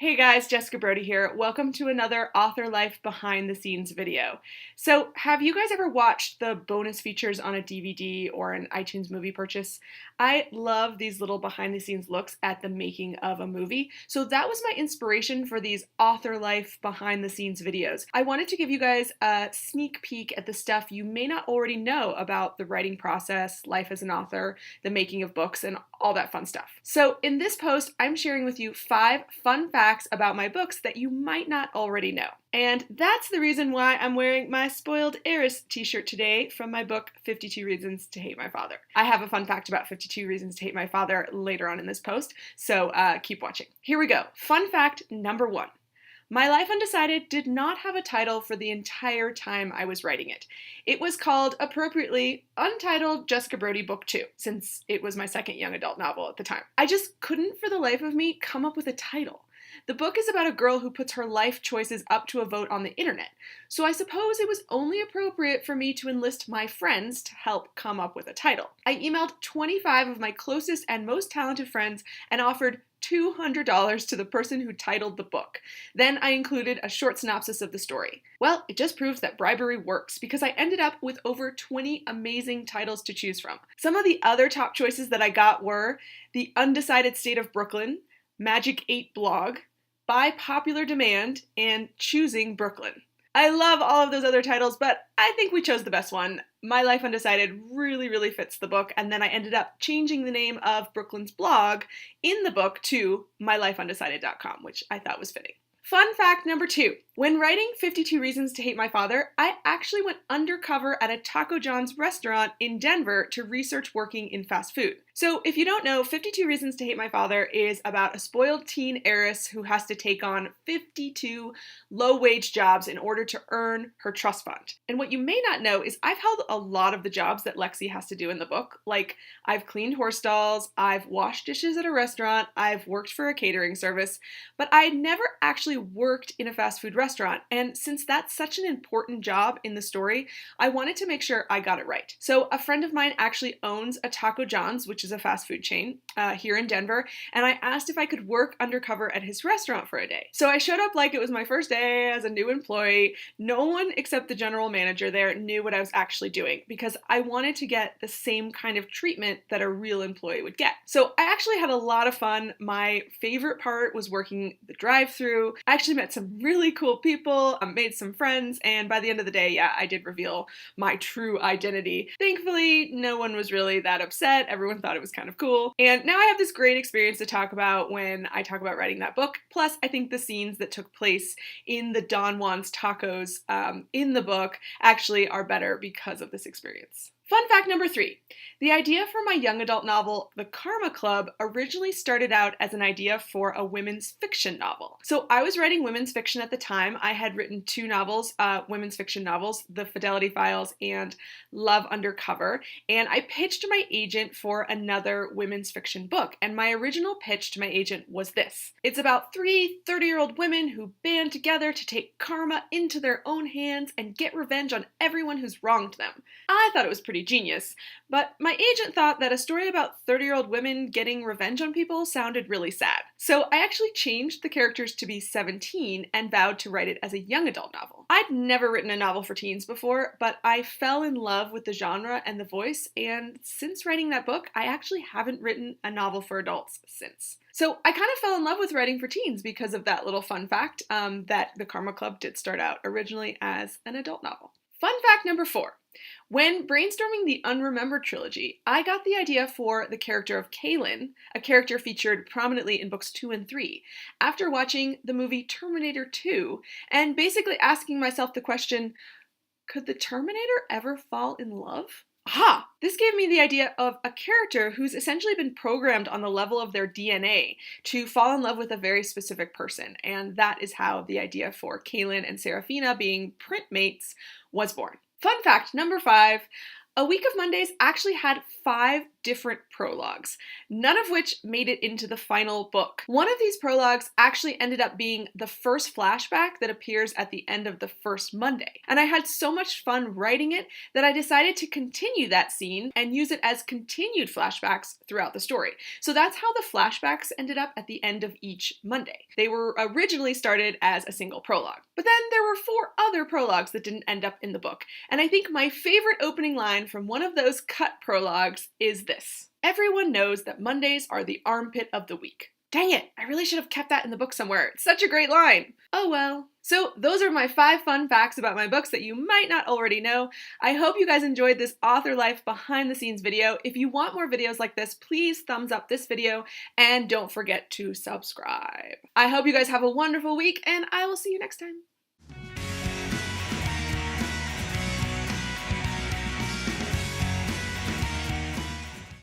Hey guys, Jessica Brody here. Welcome to another Author Life Behind the Scenes video. So, have you guys ever watched the bonus features on a DVD or an iTunes movie purchase? I love these little behind the scenes looks at the making of a movie. So that was my inspiration for these Author Life Behind the Scenes videos. I wanted to give you guys a sneak peek at the stuff you may not already know about the writing process, life as an author, the making of books, and all that fun stuff. So in this post, I'm sharing with you 5 fun facts about my books that you might not already know. And that's the reason why I'm wearing my Spoiled Heiress t-shirt today from my book, 52 Reasons to Hate My Father. I have a fun fact about 52 Reasons to Hate My Father later on in this post, so keep watching. Here we go. Fun fact number 1. My Life Undecided did not have a title for the entire time I was writing it. It was called, appropriately, Untitled Jessica Brody Book 2, since it was my second young adult novel at the time. I just couldn't for the life of me come up with a title. The book is about a girl who puts her life choices up to a vote on the internet, so I suppose it was only appropriate for me to enlist my friends to help come up with a title. I emailed 25 of my closest and most talented friends and offered $200 to the person who titled the book. Then I included a short synopsis of the story. Well, it just proves that bribery works because I ended up with over 20 amazing titles to choose from. Some of the other top choices that I got were The Undecided State of Brooklyn, Magic 8 Blog, By Popular Demand, and Choosing Brooklyn. I love all of those other titles, but I think we chose the best one. My Life Undecided really fits the book, and then I ended up changing the name of Brooklyn's blog in the book to mylifeundecided.com, which I thought was fitting. Fun fact number 2. When writing 52 Reasons to Hate My Father, I actually went undercover at a Taco John's restaurant in Denver to research working in fast food. So if you don't know, 52 Reasons to Hate My Father is about a spoiled teen heiress who has to take on 52 low-wage jobs in order to earn her trust fund. And what you may not know is I've held a lot of the jobs that Lexi has to do in the book. Like, I've cleaned horse stalls, I've washed dishes at a restaurant, I've worked for a catering service, but I never actually worked in a fast food restaurant. And since that's such an important job in the story, I wanted to make sure I got it right. So a friend of mine actually owns a Taco John's, which is a fast food chain here in Denver, and I asked if I could work undercover at his restaurant for a day. So I showed up like it was my first day as a new employee. No one except the general manager there knew what I was actually doing because I wanted to get the same kind of treatment that a real employee would get. So I actually had a lot of fun. My favorite part was working the drive-thru. I actually met some really cool people, made some friends, and by the end of the day, yeah, I did reveal my true identity. Thankfully, no one was really that upset. Everyone thought it was kind of cool. And now I have this great experience to talk about when I talk about writing that book. Plus, I think the scenes that took place in the Don Juan's tacos in the book actually are better because of this experience. Fun fact number 3. The idea for my young adult novel, The Karma Club, originally started out as an idea for a women's fiction novel. So I was writing women's fiction at the time. I had written 2 novels, women's fiction novels, The Fidelity Files and Love Undercover, and I pitched to my agent for another women's fiction book. And my original pitch to my agent was this. It's about 3 30-year-old women who band together to take karma into their own hands and get revenge on everyone who's wronged them. I thought it was pretty genius, but my agent thought that a story about 30-year-old women getting revenge on people sounded really sad. So I actually changed the characters to be 17 and vowed to write it as a young adult novel. I'd never written a novel for teens before, but I fell in love with the genre and the voice, and since writing that book, I actually haven't written a novel for adults since. So I kind of fell in love with writing for teens because of that little fun fact that The Karma Club did start out originally as an adult novel. Fun fact number 4. When brainstorming the Unremembered trilogy, I got the idea for the character of Kaylin, a character featured prominently in books 2 and 3, after watching the movie Terminator 2 and basically asking myself the question, could the Terminator ever fall in love? Aha! This gave me the idea of a character who's essentially been programmed on the level of their DNA to fall in love with a very specific person, and that is how the idea for Kaylin and Serafina being printmates was born. Fun fact number 5, A Week of Mondays actually had 5 different prologues, none of which made it into the final book. One of these prologues actually ended up being the first flashback that appears at the end of the first Monday. And I had so much fun writing it that I decided to continue that scene and use it as continued flashbacks throughout the story. So that's how the flashbacks ended up at the end of each Monday. They were originally started as a single prologue. But then there were 4 other prologues that didn't end up in the book. And I think my favorite opening line from one of those cut prologues is this: "Everyone knows that Mondays are the armpit of the week." Dang it, I really should have kept that in the book somewhere. It's such a great line. Oh well. So those are my 5 fun facts about my books that you might not already know. I hope you guys enjoyed this author life behind the scenes video. If you want more videos like this, please thumbs up this video and don't forget to subscribe. I hope you guys have a wonderful week and I will see you next time.